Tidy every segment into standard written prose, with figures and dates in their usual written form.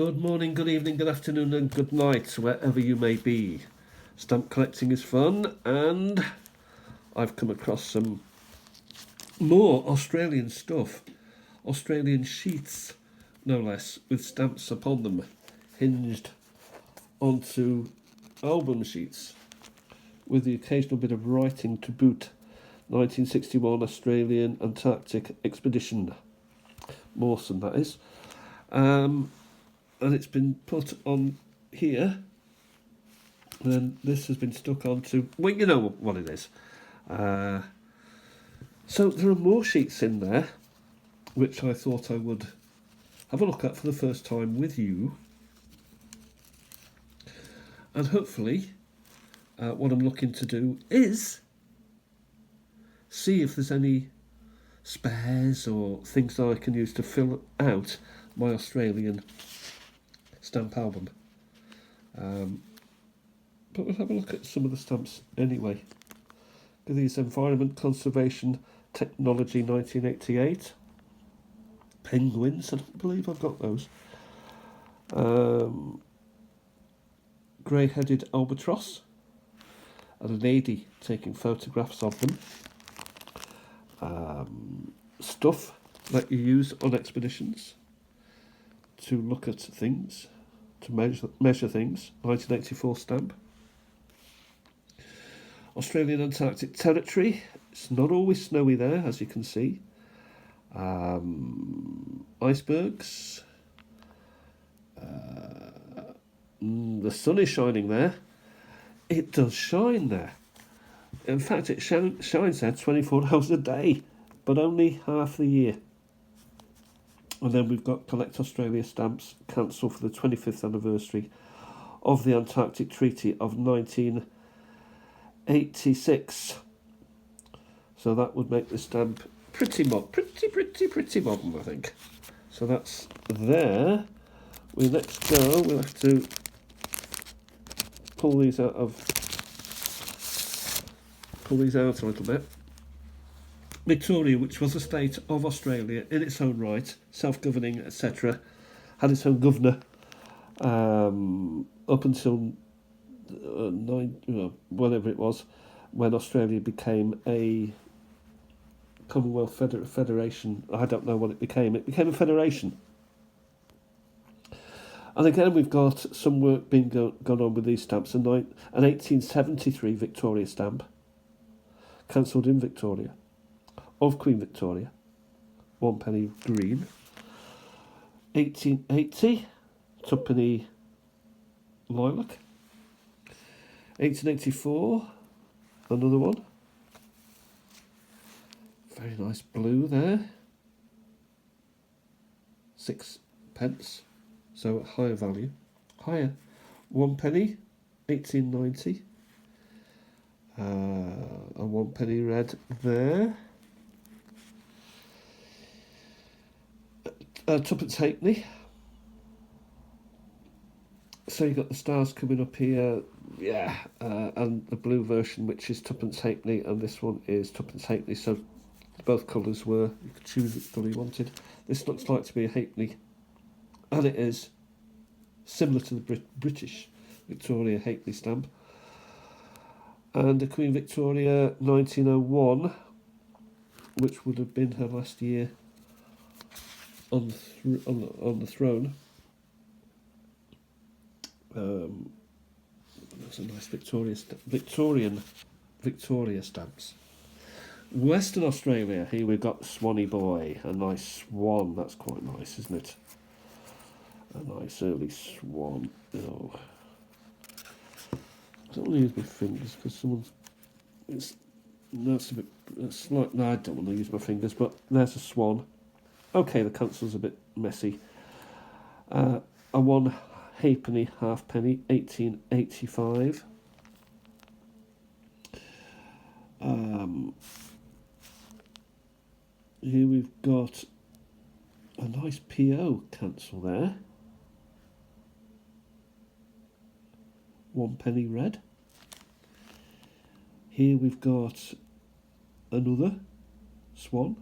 Good morning, good evening, good afternoon, and good night, wherever you may be. Stamp collecting is fun, and I've come across some more Australian stuff. Australian sheets, no less, with stamps upon them, hinged onto album sheets, with the occasional bit of writing to boot. 1961 Australian Antarctic Expedition. Mawson, that is. And it's been put on here, and then this has been stuck onto, well, you know what it is. So there are more sheets in there, which I thought I would have a look at for the first time with you. And hopefully, what I'm looking to do is see if there's any spares or things that I can use to fill out my Australian stamp album. But we'll have a look at some of the stamps anyway. These Environment Conservation Technology 1988. Penguins, I don't believe I've got those. Grey-headed albatross. And a lady taking photographs of them. Stuff that you use on expeditions to look at things, to measure things. 1984 stamp. Australian Antarctic Territory. It's not always snowy there, as you can see. Icebergs. The sun is shining there. It does shine there. In fact, it shines there 24 hours a day, but only half the year. And then we've got Collect Australia stamps cancelled for the 25th anniversary of the Antarctic Treaty of 1986. So that would make the stamp pretty modern, I think. So that's there. We'll have to pull these out a little bit. Victoria, which was a state of Australia in its own right, self-governing, etc., had its own governor up until whatever it was, when Australia became a Commonwealth Federation. I don't know what it became. It became a federation. And again, we've got some work being gone on with these stamps. An 1873 Victoria stamp, cancelled in Victoria, of Queen Victoria, 1 penny green. 1880, 2 penny lilac. 1884, another one. Very nice blue there. 6 pence, so higher value. Higher. 1 penny, 1890. A 1 penny red there. 2pence halfpenny. So you've got the stars coming up here, and the blue version, which is 2pence halfpenny, and this one is 2pence halfpenny. So both colours were, you could choose which colour you wanted. This looks like to be a halfpenny, and it is similar to the British Victoria halfpenny stamp. And the Queen Victoria 1901, which would have been her last year on the throne. That's a nice Victorian Victoria stamps. Western Australia, here we've got Swanee Boy, a nice swan. That's quite nice, isn't it? A nice early swan. Oh. I don't want to use my fingers because no, I don't want to use my fingers, but there's a swan. Okay, the cancel's a bit messy. A 1 halfpenny, 1885. Here we've got a nice PO cancel there. 1 penny red. Here we've got another swan.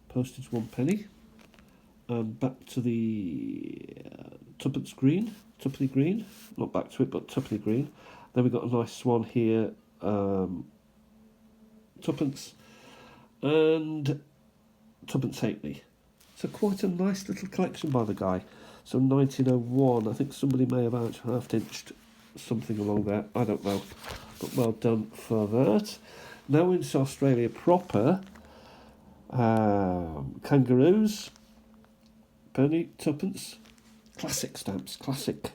Postage 1 penny. And back to the tuppenny green, not back to it, but tuppenny green. Then we've got a nice swan here, tuppence, and tuppence halfpenny. So quite a nice little collection by the guy. So 1901, I think somebody may have half-inched something along there, I don't know. But well done for that. Now into Australia proper. Kangaroos, penny, tuppence, classic stamps, classic.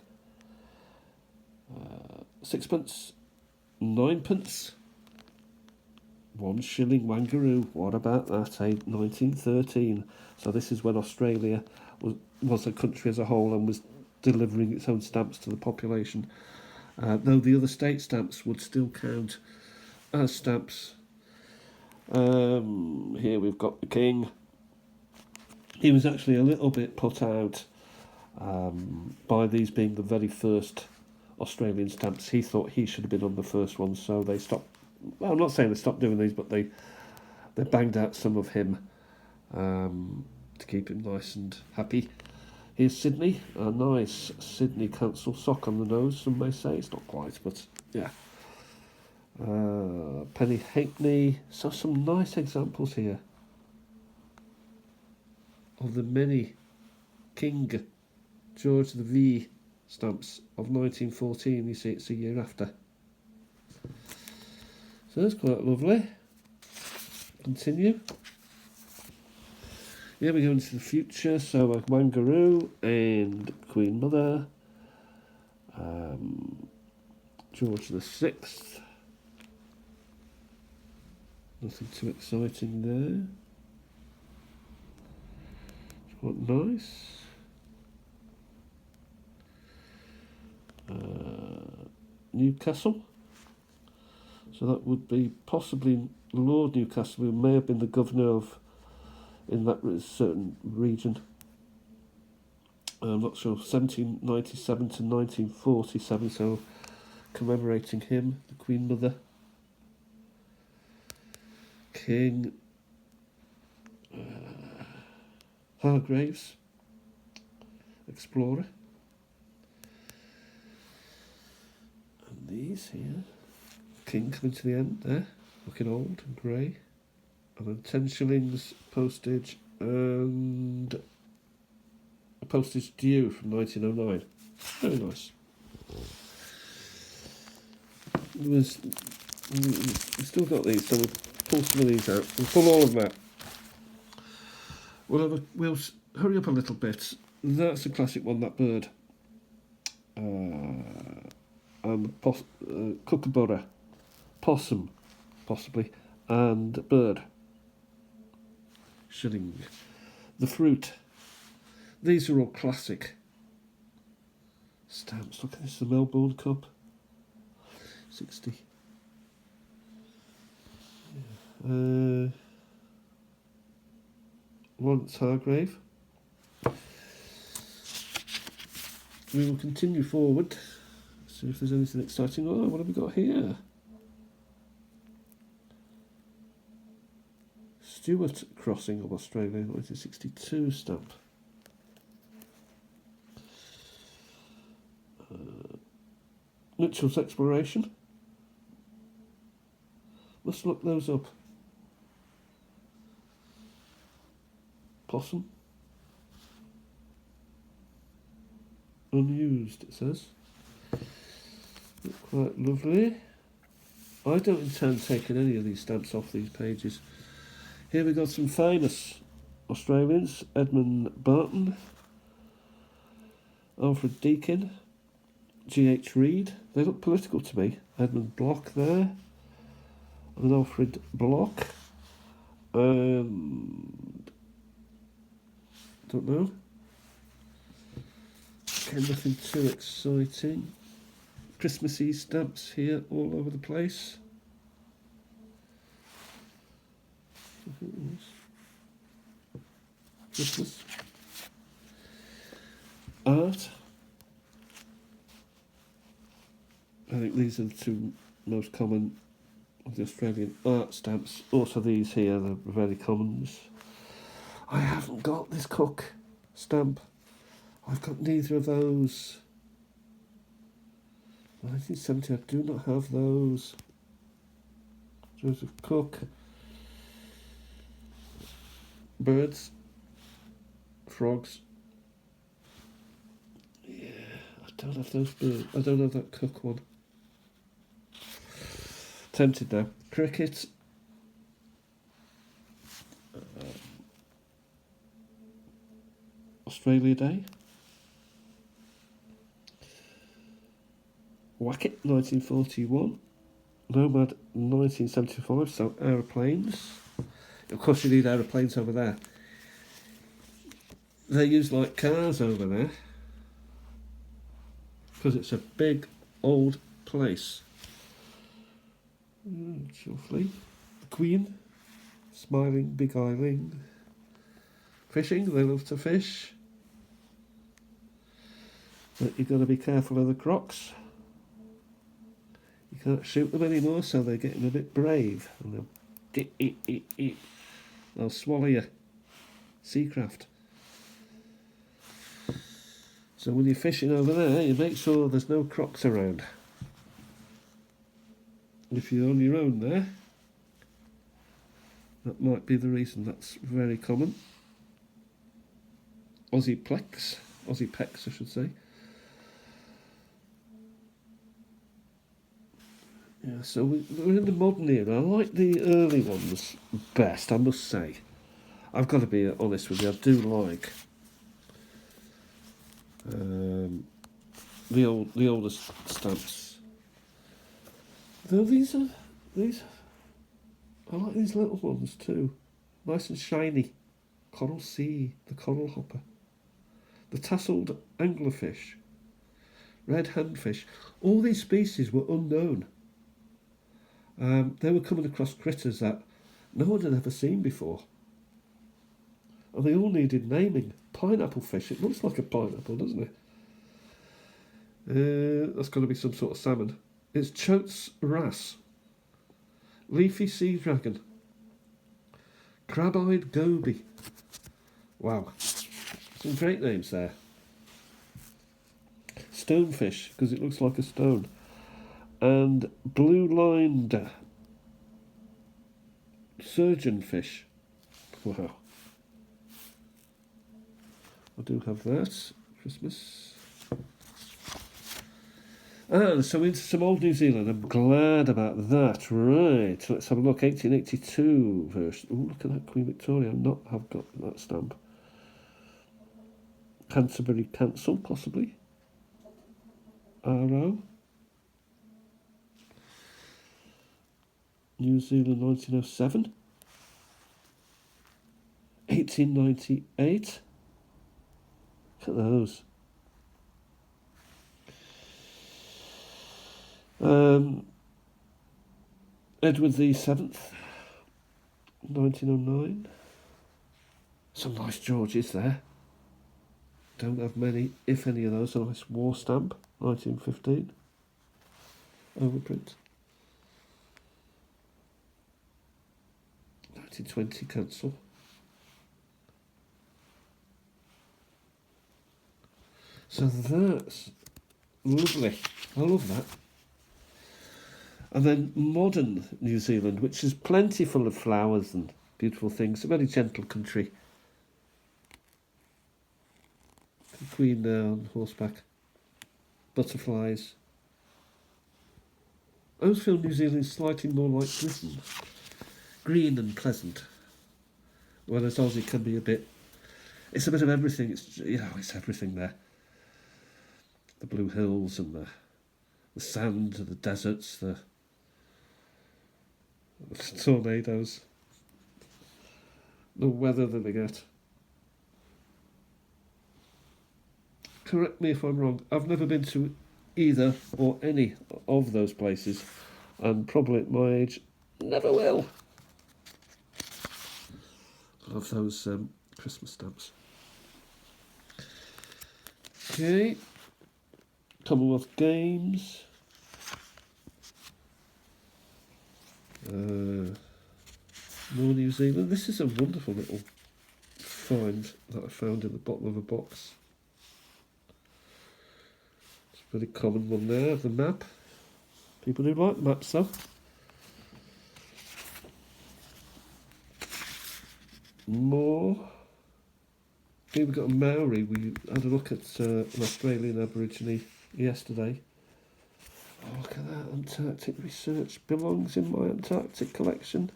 Sixpence, ninepence, 1 shilling Wangaroo. What about that, eh? 1913. So this is when Australia was a country as a whole and was delivering its own stamps to the population. Though the other state stamps would still count as stamps. Here we've got the king. He was actually a little bit put out by these being the very first Australian stamps. He thought he should have been on the first one, so they stopped. Well, I'm not saying they stopped doing these, but they banged out some of him to keep him nice and happy. Here's Sydney, a nice Sydney Council sock on the nose, some may say. It's not quite, but yeah. Penny halfpenny. So some nice examples here of the many King George the V stamps of 1914. You see, it's a year after. So that's quite lovely. Continue. Yeah, we go into the future. So a Wangaroo and Queen Mother. George the Sixth. Nothing too exciting there. It's quite nice. Newcastle. So that would be possibly Lord Newcastle, who may have been the governor of in that certain region. I'm not sure. 1797 to 1947. So commemorating him, the Queen Mother. King Hargraves, explorer, and these here, King coming to the end there, looking old and grey, and then 10 shillings postage and a postage due from 1909. Very nice. We've still got these, so we'll pull some of these out. We'll pull all of them out. We'll hurry up a little bit. That's a classic one, that bird. And kookaburra, possum, possibly, and bird. Shilling. The fruit. These are all classic stamps. Look at this, the Melbourne Cup. 60. Lawrence Hargrave. We will continue forward. See if there's anything exciting. Oh, what have we got here? Stewart Crossing of Australia, 1962 stamp. Mitchell's Exploration. Let's look those up. Possum. Unused, it says. Look quite lovely. I don't intend taking any of these stamps off these pages. Here we got some famous Australians. Edmund Barton, Alfred Deakin, G.H. Reid. They look political to me. Edmund Block there. And Alfred Block. And don't know. Okay, nothing too exciting. Christmassy stamps here all over the place. Christmas. Art. I think these are the two most common of the Australian art stamps. Also these here, the very commons. I haven't got this Cook stamp. I've got neither of those. 1970, I do not have those. Joseph Cook. Birds. Frogs. Yeah, I don't have those birds. I don't have that Cook one. Tempted now. Cricket. Australia Day. Whack It, 1941. Nomad, 1975, so aeroplanes. Of course you need aeroplanes over there. They're used like cars over there. Because it's a big, old place. It's lovely. The Queen. Smiling, beguiling. Fishing, they love to fish. But you've got to be careful of the crocs. You can't shoot them anymore, so they're getting a bit brave. And they'll swallow you. Seacraft. So when you're fishing over there, you make sure there's no crocs around. If you're on your own there, that might be the reason. That's very common. Aussie Pecs, I should say. Yeah, so we're in the modern era. I like the early ones best, I must say. I've got to be honest with you, I do like the oldest stamps. Though these, I like these little ones too. Nice and shiny. Coral sea, the coral hopper. The tasselled anglerfish. Red handfish. All these species were unknown. They were coming across critters that no one had ever seen before. And they all needed naming. Pineapple fish, it looks like a pineapple, doesn't it? That's got to be some sort of salmon. It's Choate's wrasse. Leafy sea dragon. Crab-eyed goby. Wow. Some great names there. Stonefish, because it looks like a stone. And blue-lined surgeonfish. Wow. I do have that. Christmas. So into some old New Zealand. I'm glad about that. Right. Let's have a look. 1882 version. Oh, look at that Queen Victoria. I've got that stamp. Canterbury Council, possibly. Arrow. New Zealand 1907. 1898. Look at those. Edward the 7th, 1909. Some nice Georges there. Don't have many, if any of those. A nice war stamp, 1915. Overprint. 1920 cancel. So that's lovely. I love that. And then modern New Zealand, which is plenty full of flowers and beautiful things. A very gentle country. The Queen there on horseback. Butterflies. I always feel New Zealand is slightly more like Britain. Green and pleasant. Whereas Aussie can be a bit... It's a bit of everything. It's everything there. The blue hills and the sand, the deserts, the tornadoes, the weather that they get. Correct me if I'm wrong. I've never been to either or any of those places, and probably at my age, never will. Love those Christmas stamps. Okay. Commonwealth Games. More New Zealand. This is a wonderful little find that I found in the bottom of a box. It's a pretty common one there, of the map. People do like maps though. More. Here we've got a Maori. We had a look at an Australian Aborigine yesterday. Oh, look at that. Antarctic research belongs in my Antarctic collection.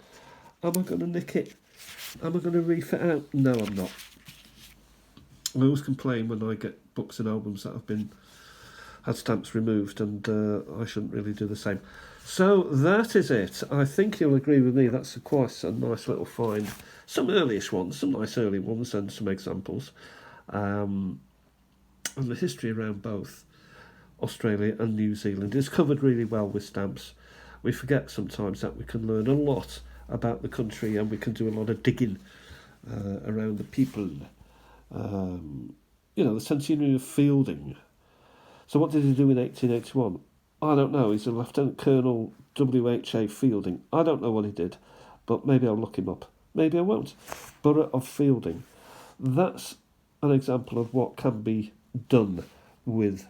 Am I going to nick it? Am I going to reef it out? No, I'm not. I always complain when I get books and albums that have had stamps removed, and I shouldn't really do the same. So that is it. I think you'll agree with me. That's quite a nice little find. Some earlyish ones, some nice early ones, and some examples. And the history around both Australia and New Zealand is covered really well with stamps. We forget sometimes that we can learn a lot about the country, and we can do a lot of digging around the people. The centenary of Fielding. So what did he do in 1881? I don't know. He's a Lieutenant Colonel W.H.A. Fielding. I don't know what he did, but maybe I'll look him up. Maybe I won't. Borough of Fielding. That's an example of what can be done with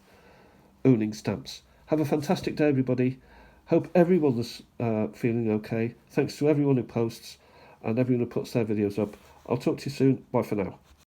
owning stamps. Have a fantastic day, everybody. Hope everyone's feeling okay. Thanks to everyone who posts and everyone who puts their videos up. I'll talk to you soon. Bye for now.